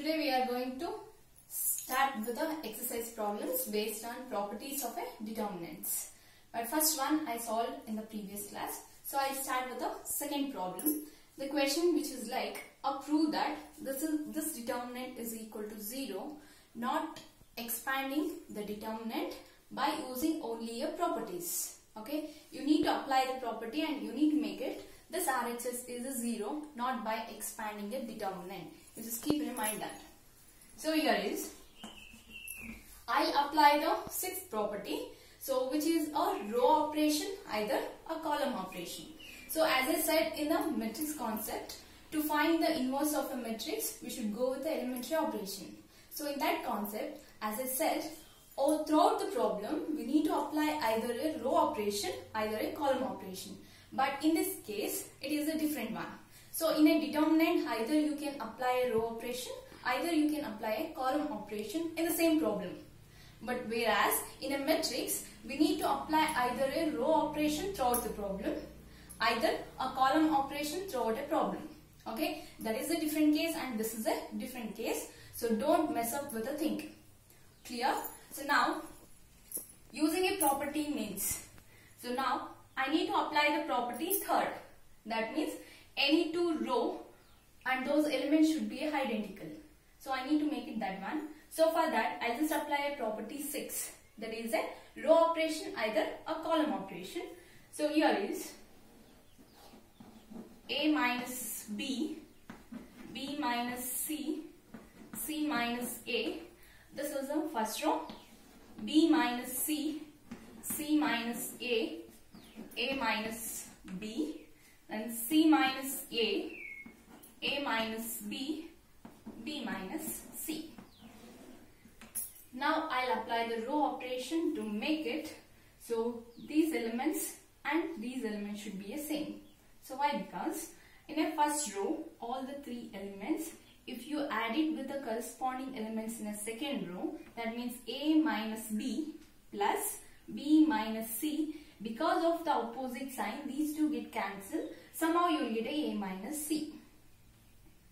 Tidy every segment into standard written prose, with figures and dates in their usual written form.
Today we are going to start with the exercise problems based on properties of a determinants. But first one I solved in the previous class. So I start with the second problem. The question which is like, prove that this determinant is equal to 0, not expanding the determinant by using only a properties. Okay, you need to apply the property and you need to make it this RHS is a 0, not by expanding a determinant. You just keep in mind that. So here is, I'll apply the sixth property, so which is a row operation, either a column operation. So as I said in the matrix concept, to find the inverse of a matrix, we should go with the elementary operation. So in that concept, as I said, all throughout the problem, we need to apply either a row operation, either a column operation. But in this case, it is a different one. So in a determinant, either you can apply a row operation, either you can apply a column operation in the same problem. But whereas in a matrix, we need to apply either a row operation throughout the problem, either a column operation throughout a problem. Okay, that is a different case and this is a different case. So don't mess up with the thing. Clear? So now, using a property means, so now I need to apply the property third. That means any two row and those elements should be identical. So I need to make it that one. So for that, I'll just apply a property 6. That is a row operation, either a column operation. So here is A minus B, B minus C, C minus A. This is the first row. B minus C, C minus A minus B, and C minus A minus B, B minus C. Now I'll apply the row operation to make it so these elements and these elements should be the same. So why? Because in a first row, all the three elements, if you add it with the corresponding elements in a second row, that means A minus B plus B minus C. Because of the opposite sign, these two get cancelled. Somehow you will get a minus C.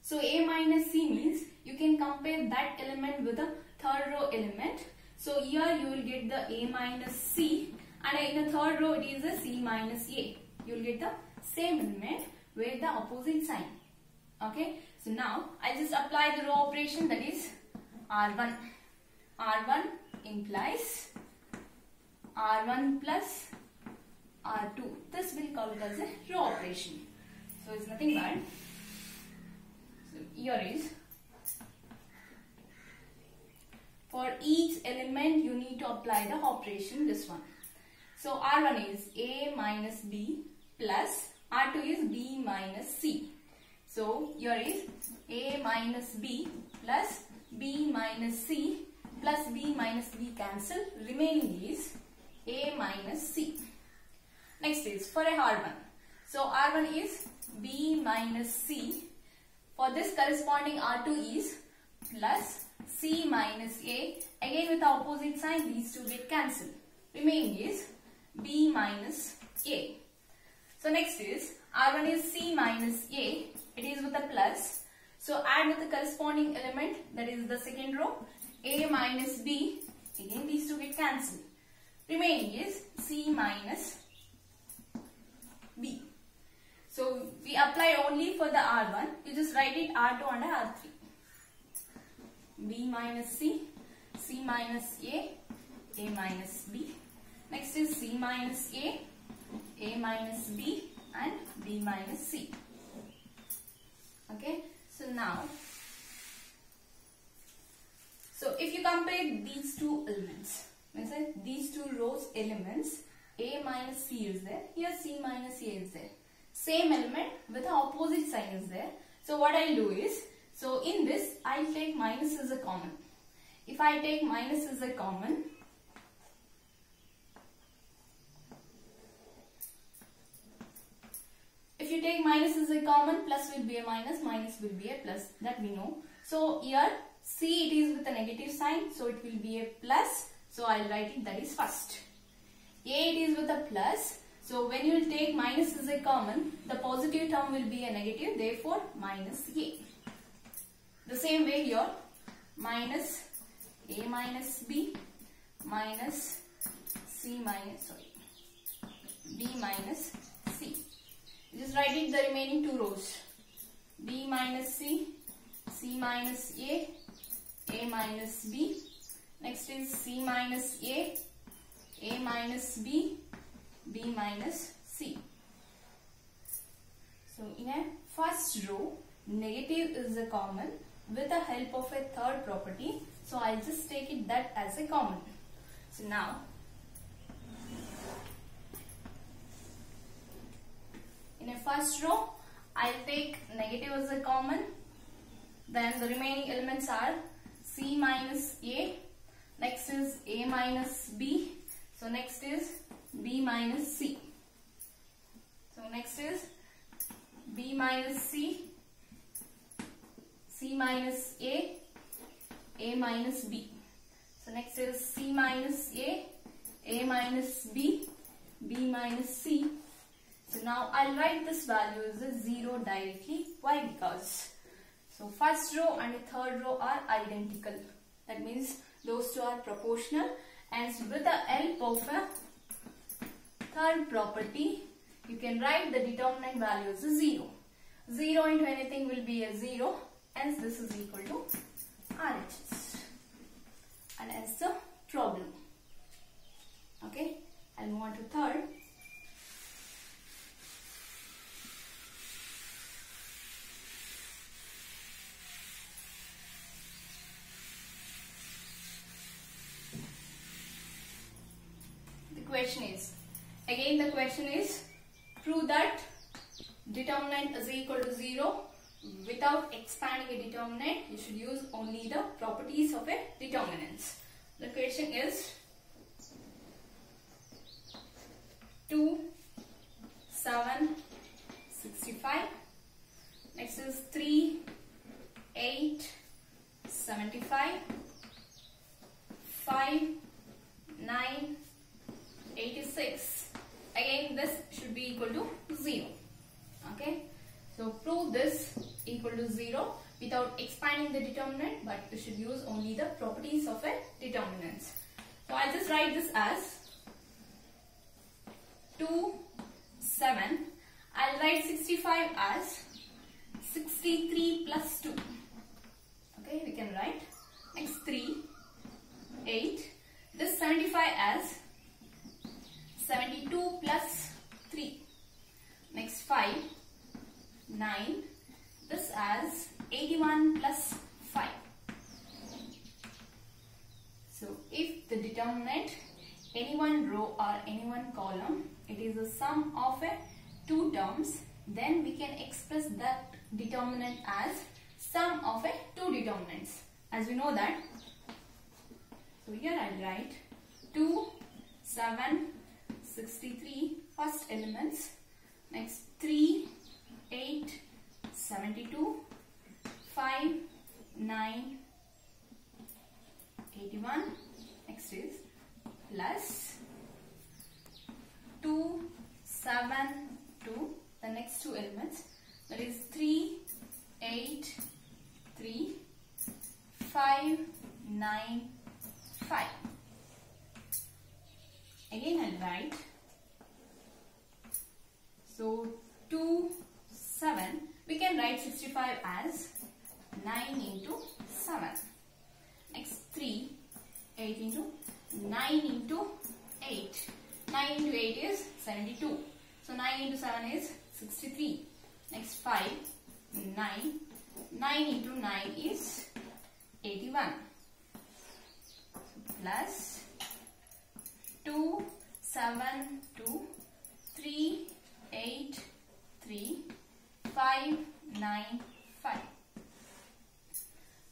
So A minus C means you can compare that element with the third row element. So here you will get the A minus C, and in the third row it is a C minus A. You will get the same element with the opposite sign. Okay. So now I just apply the row operation, that is R1. R1 implies R1 plus R2. This will call it as a row operation. So it's nothing but, so here is, for each element you need to apply the operation, this one. So R1 is A minus B plus R2 is B minus C. So here is A minus B plus B minus C plus B minus B cancel. Remaining is A minus C. Next is for a R1. So R1 is B minus C. For this corresponding R2 is plus C minus A. Again with the opposite sign, these two get cancelled. Remaining is B minus A. So next is R1 is C minus A. It is with a plus. So add with the corresponding element, that is the second row, A minus B. Again these two get cancelled. Remaining is C minus B. So we apply only for the R1. You just write it R2 and R3. B minus C, C minus A minus B. Next is C minus A minus B, and B minus C. Okay. So now, so if you compare these two elements, these two rows elements, A minus C is there, here C minus A is there. Same element with the opposite sign is there. So what I'll do is, so in this I'll take minus as a common. If I take minus as a common, if you take minus as a common, plus will be a minus, minus will be a plus, that we know. So here C it is with a negative sign, so it will be a plus. So I'll write it, that is first. A it is with a plus, so when you will take minus as a common, the positive term will be a negative, therefore minus A. The same way here, minus A minus B minus C minus, B minus C. Just write it the remaining two rows. B minus C, C minus A minus B. Next is C minus A minus B minus C. So in a first row, negative is a common with the help of a third property. So I'll just take it that as a common. So now, in a first row, I'll take negative as a common. Then the remaining elements are C minus A. Next is A minus B. So next is B minus C. So next is B minus C, C minus A minus B. So next is C minus A minus B minus C. So now I'll write this value as a 0 directly. Why? Because so first row and the third row are identical. That means those two are proportional, and with the help of a third property, you can write the determinant value as a 0. 0 into anything will be a 0, hence this is equal to RHS. And hence the problem. Okay, I'll move on to third. The question is prove that determinant is equal to 0. Without expanding a determinant, you should use only the properties of a determinants. The question is 2, 7, 65. Next is 3, 8, 75. 5, 9, 86. Again, this should be equal to 0. Okay. So prove this equal to 0 without expanding the determinant, but you should use only the properties of a determinants. So I'll just write this as 2, 7. I'll write 65 as 63 plus 2. Okay, we can write. Next 3, 8. This 75 as 72 plus 3. Next 5, 9. This as 81 plus 5. So if the determinant any one row or any one column, it is the sum of two terms, then we can express that determinant as sum of two determinants, as we know that. So here I'll write 2, 7, 63 first elements. Next 3, 8, 72, 5, 9, 81. Next is plus 2, 7, 2. The next two elements, that is 3, 8, 3, 5, 9, 5. Again I'll write. So 2, 7. We can write 65 as 9 into 7. Next 3, 8 into 9 into 8. 9 into 8 is 72. So 9 into 7 is 63. Next 5, 9. 9 into 9 is 81. Plus 2, 7, 2, 3, 8, 3, 5, 9, 5.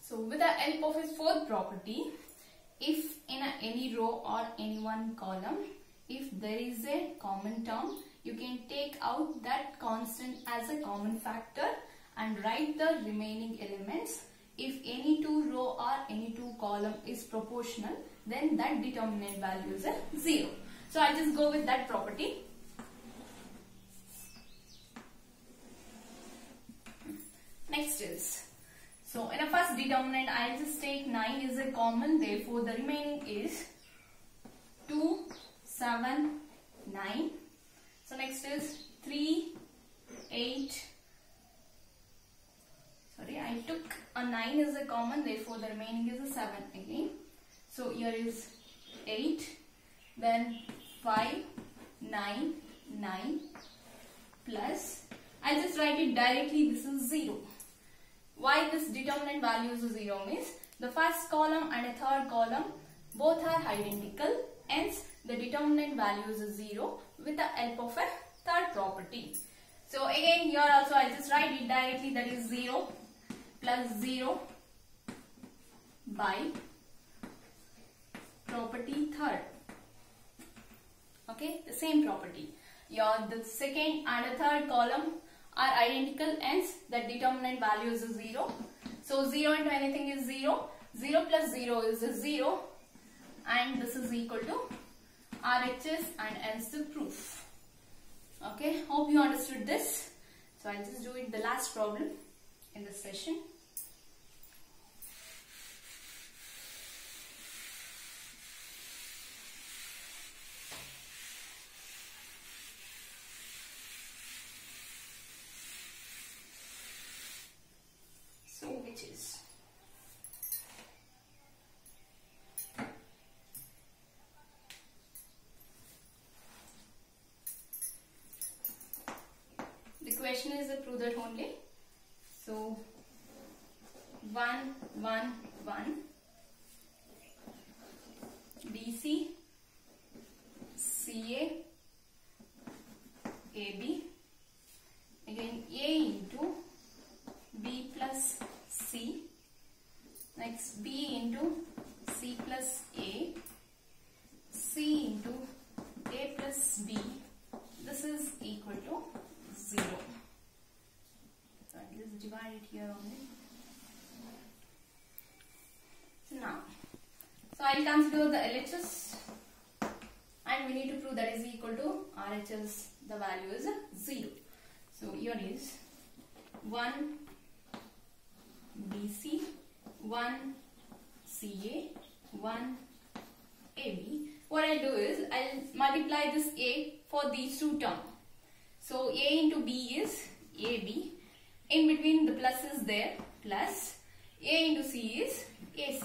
So with the help of his fourth property, if in any row or any one column, if there is a common term, you can take out that constant as a common factor and write the remaining elements. If any two row or any two column is proportional, then that determinant value is a 0. So I'll just go with that property. Next is, So in a first determinant, I'll just take 9 is a common, therefore the remaining is 2, 7, 9. So next is 3, 8. Sorry, I took a 9 is a common, therefore the remaining is a 7 again. So here is 8, then 5, 9, 9 plus, I'll just write it directly, this is 0. Why this determinant value is 0 means the first column and a third column both are identical, hence the determinant value is 0 with the help of a third property. So again here also I'll just write it directly, that is 0 plus 0 by property third. Okay, the same property. Here the second and the third column are identical, hence the determinant value is 0. So 0 into anything is 0. 0 plus 0 is 0, and this is equal to RHS, and hence the proof. Okay, hope you understood this. So I'll just do it the last problem in this session. So which is the question is prove that only. So 1, 1, 1 BC CA AB, again A into B plus C, next B into C plus A, C into A plus B, this is equal to 0. So I'll just divide it here only. So now, so I'll consider the LHS, and we need to prove that is equal to RHS, the value is 0. So here is 1 BC, 1 CA, 1 AB. What I'll do is I'll multiply this A for these two terms. So A into B is AB. In between the plus is there, plus A into C is AC.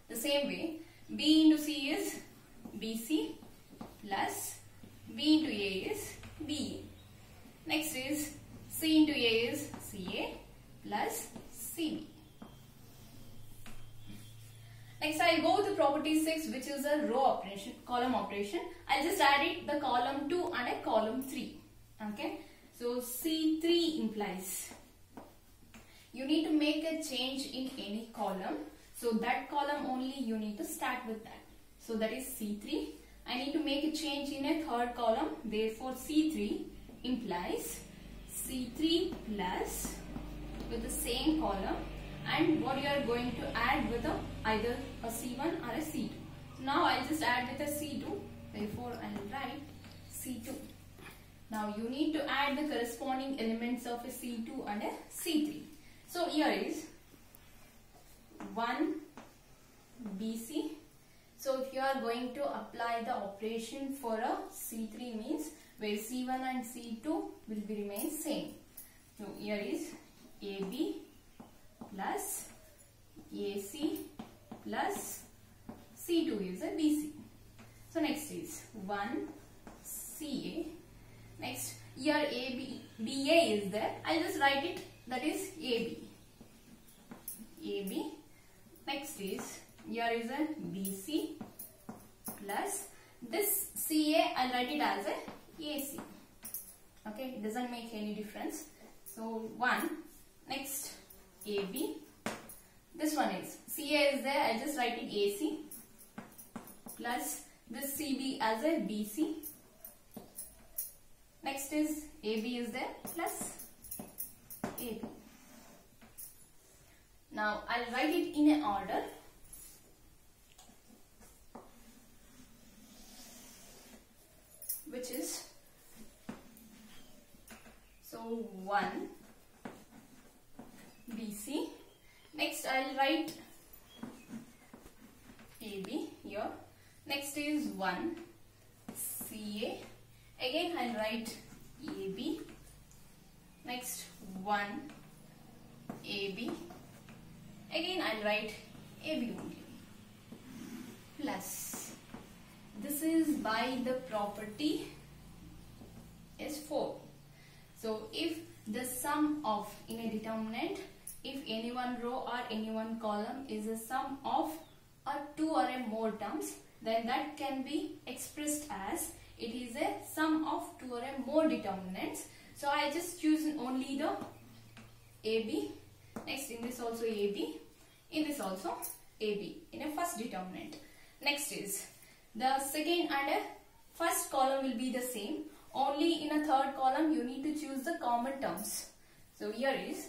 The same way B into C is BC plus B into A is BE. Next is C into A is CA plus CB. Next I'll go to property 6, which is a row operation, column operation. I'll just add it the column 2 and a column 3. Okay. So C3 implies you need to make a change in any column. So that column only you need to start with that. So that is C3. I need to make a change in a third column. Therefore C3 implies C3 plus with the same column, and what you are going to add with either a C1 or a C2. So now I'll just add with a C2. Therefore I'll write C2. Now you need to add the corresponding elements of a C2 and a C3. So here is 1 BC. So if you are going to apply the operation for a C3 means where C1 and C2 will be remain same. So here is AB plus AC plus C2 is a BC. So next is 1 CA. Next here BA is there. I'll just write it, that is AB. AB. Next is here is a BC plus this CA, I'll write it as a AC. Okay, it doesn't make any difference. So 1. Next AB. This one is CA is there, I'll just write it AC plus this CB as a BC. Next is AB is there plus AB. Now I'll write it in an order. Which is, so 1 BC. Next I'll write AB here. Next is 1 CA. Again I'll write AB. Next 1 AB. Again I'll write AB only. Plus, this is by the property is 4. So if the sum of, in a determinant, if any one row or any one column is a sum of 2 or more terms, then that can be expressed as it is a sum of 2 or more determinants. So I just choose only the AB. Next, in this also AB, in this also AB in a first determinant. Next is the second and a first column will be the same. Only in a third column you need to choose the common terms. So here is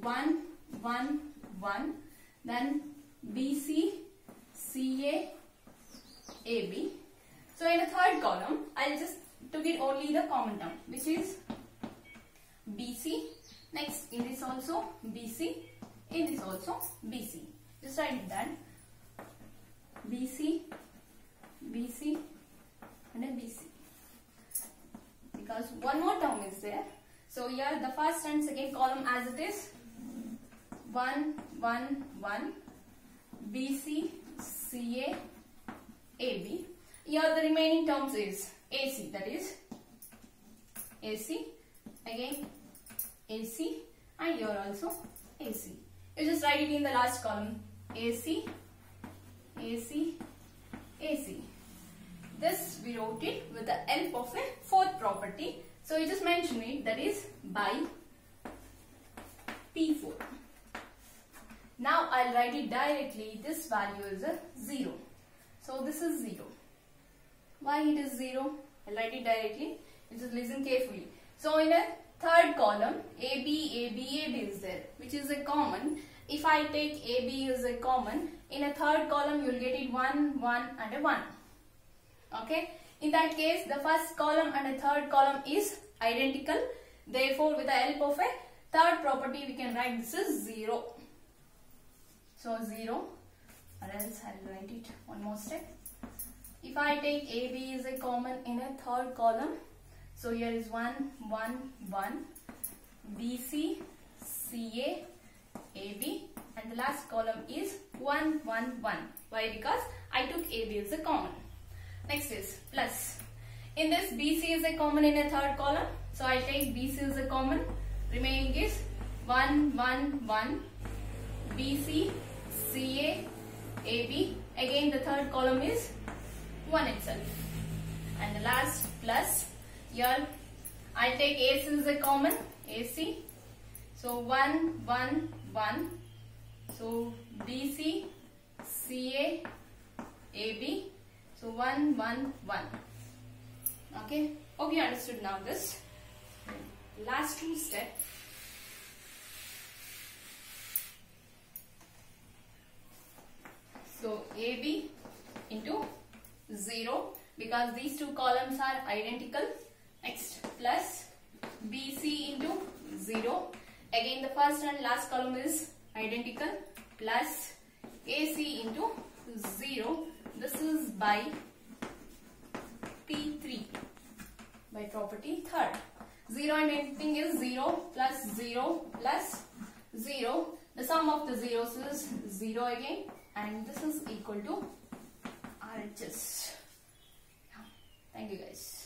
1 1 1, then BC CA AB. So in a third column I'll just took it only the common term, which is BC. Next, in this also BC, in this also BC. Just write that BC, BC and a BC, because one more term is there. So here the first and second column as it is 1 1 1 BC CA AB. Here the remaining terms is AC, that is AC, again AC, and here also AC. You just write it in the last column AC, AC, AC. This we wrote it with the help of a fourth property. So you just mention it, that is by P4. Now I'll write it directly. This value is a 0. So this is 0. Why it is 0? I'll write it directly. You just listen carefully. So in a third column, AB, AB, AB is there, which is a common. If I take AB as a common, in a third column you will get it 1, 1 and a 1. Okay. In that case, the first column and a third column is identical. Therefore, with the help of a third property, we can write this as 0. So 0, or else I'll write it one more step. If I take AB as a common in a third column, so here is 1, 1, 1, BC, CA, AB, and the last column is 1, 1, 1. Why? Because I took AB as a common. Next is plus. In this, BC is a common in a third column, so I take BC as a common. Remaining is 1, 1, 1, BC, CA, AB. Again the third column is 1 itself. And the last plus. Here I take AC as a common, AC. So 1, 1, 1. So BC, CA, AB. So 1, 1, 1. Okay. Hope you understood now this. Last two steps. So AB into 0, because these two columns are identical. Next, plus BC into 0. Again the first and last column is identical. Plus AC into 0. This is by P3, by property third. 0 and anything is 0 plus 0 plus 0. The sum of the zeros is 0 again, and this is equal to RHS. Thank you guys.